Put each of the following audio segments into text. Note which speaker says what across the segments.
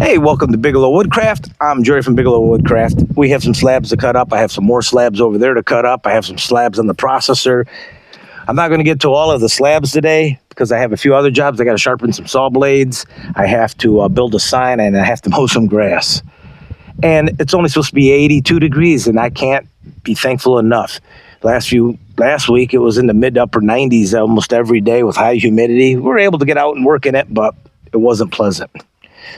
Speaker 1: Hey, welcome to Bigelow Woodcraft. I'm Jerry from Bigelow Woodcraft. We have some slabs to cut up. I have some more slabs over there to cut up. I have some slabs on the processor. I'm not going to get to all of the slabs today because I have a few other jobs. I got to sharpen some saw blades. I have to build a sign, and I have to mow some grass. And it's only supposed to be 82 degrees, and I can't be thankful enough. Last week, it was in the mid to upper 90s almost every day with high humidity. We were able to get out and work in it, but it wasn't pleasant.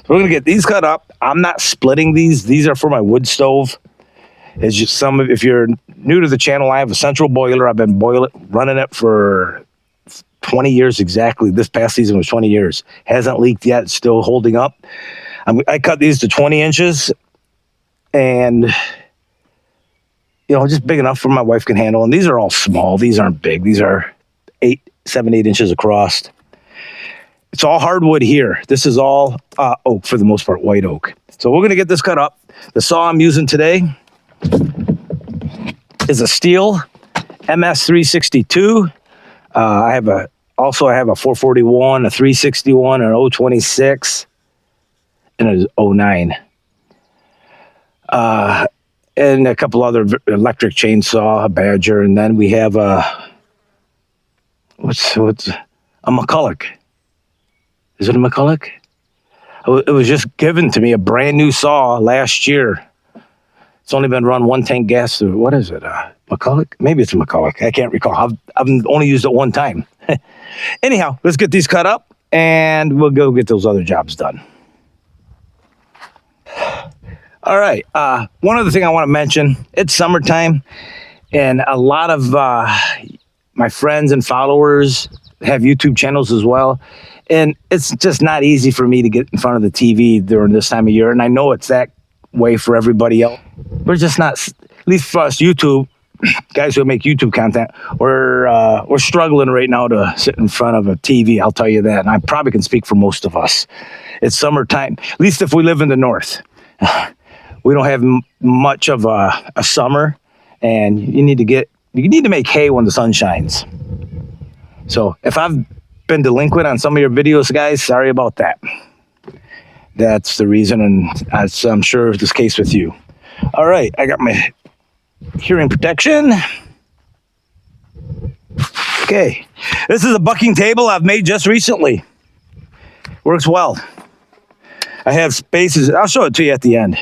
Speaker 1: So we're going to get these cut up. I'm not splitting these. These are for my wood stove. It's just if you're new to the channel, I have a central boiler. I've been running it for 20 years exactly. This past season was 20 years. Hasn't leaked yet. It's still holding up. I cut these to 20 inches and, just big enough for my wife can handle. And these are all small. These aren't big. These are 7, 8 inches across. It's all hardwood here. This is all oak for the most part, white oak. So we're going to get this cut up. The saw I'm using today is a Stihl MS362. I have a 441, a 361, an 026, and a 09. And a couple other electric chainsaw, a Badger, and then we have a McCulloch. Is it a McCulloch? It was just given to me, a brand new saw last year. It's only been run 1 tank gas. What is it? McCulloch? Maybe it's a McCulloch. I can't recall. I've only used it 1 time. Anyhow, let's get these cut up and we'll go get those other jobs done. All right. One other thing I want to mention, it's summertime and a lot of my friends and followers have YouTube channels as well. And it's just not easy for me to get in front of the TV during this time of year. And I know it's that way for everybody else. We're just not, at least for us YouTube, guys who make YouTube content, we're struggling right now to sit in front of a TV, I'll tell you that. And I probably can speak for most of us. It's summertime, at least if we live in the north. We don't have much of a summer, and you need to make hay when the sun shines. So if I've been delinquent on some of your videos, guys, sorry about that. That's the reason, and I'm sure it's the case with you. All right, I got my hearing protection. Okay, this is a bucking table I've made just recently. Works well. I have spaces. I'll show it to you at the end.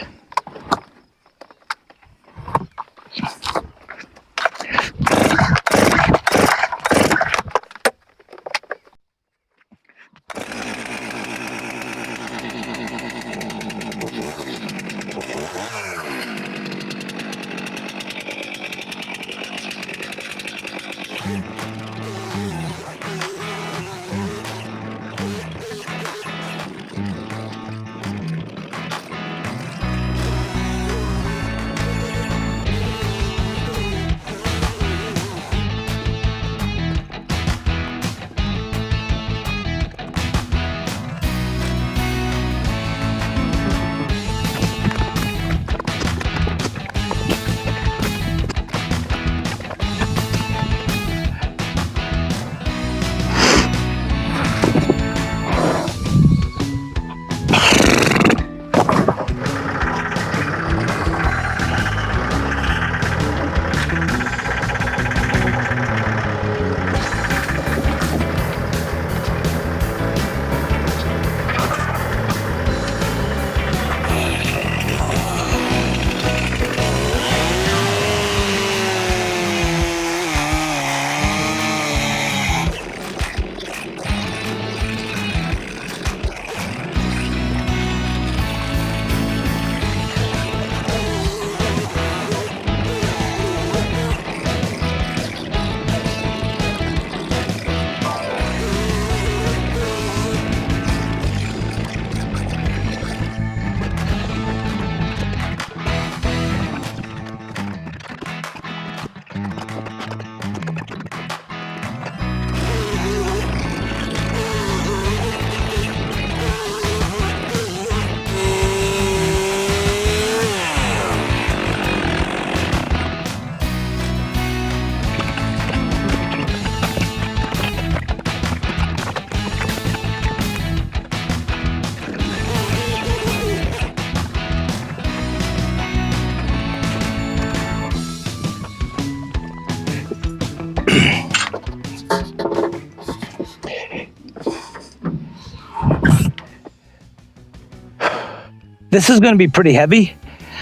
Speaker 1: This is going to be pretty heavy.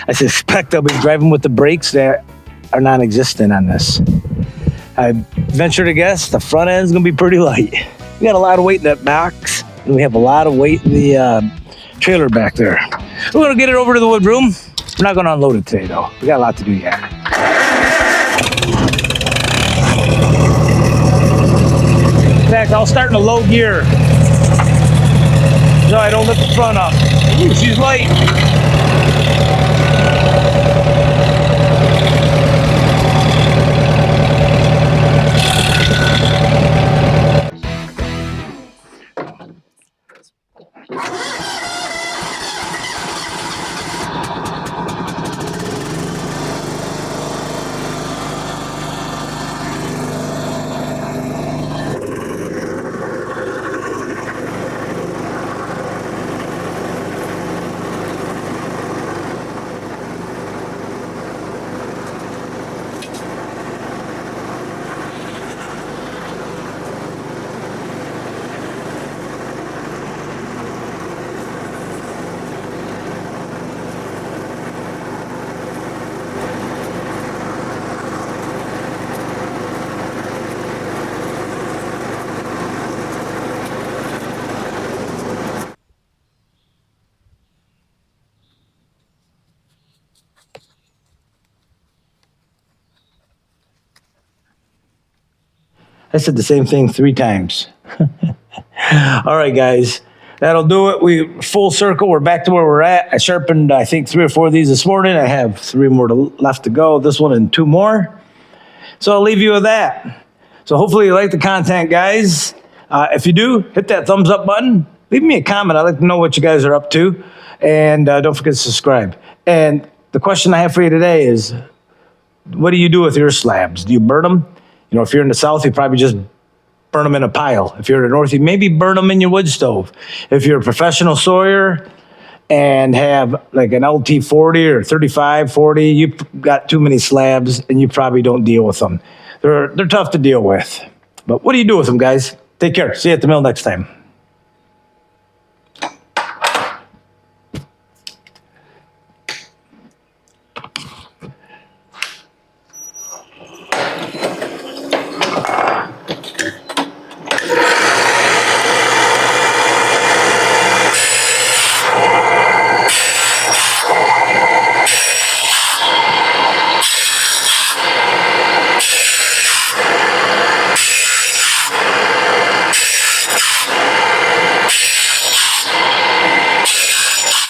Speaker 1: I suspect I'll be driving with the brakes that are non-existent on this. I venture to guess the front end is going to be pretty light. We got a lot of weight in that box, and we have a lot of weight in the trailer back there. We're going to get it over to the wood room. We're not going to unload it today, though. We got a lot to do yet. In fact, I'll start in a low gear so I don't lift the front up. Ooh, she's light. I said the same thing 3 times. All right, guys, that'll do it. We full circle. We're back to where we're at. I sharpened, I think, 3 or 4 of these this morning. I have 3 more left to go. This one and 2 more. So I'll leave you with that. So hopefully you like the content, guys. If you do, hit that thumbs up button. Leave me a comment. I'd like to know what you guys are up to. And don't forget to subscribe. And the question I have for you today is, what do you do with your slabs? Do you burn them? You know, if you're in the south, you probably just burn them in a pile. If you're in the north, you maybe burn them in your wood stove. If you're a professional sawyer and have like an LT 40 or 35, 40, you've got too many slabs and you probably don't deal with them. They're tough to deal with. But what do you do with them, guys? Take care. See you at the mill next time.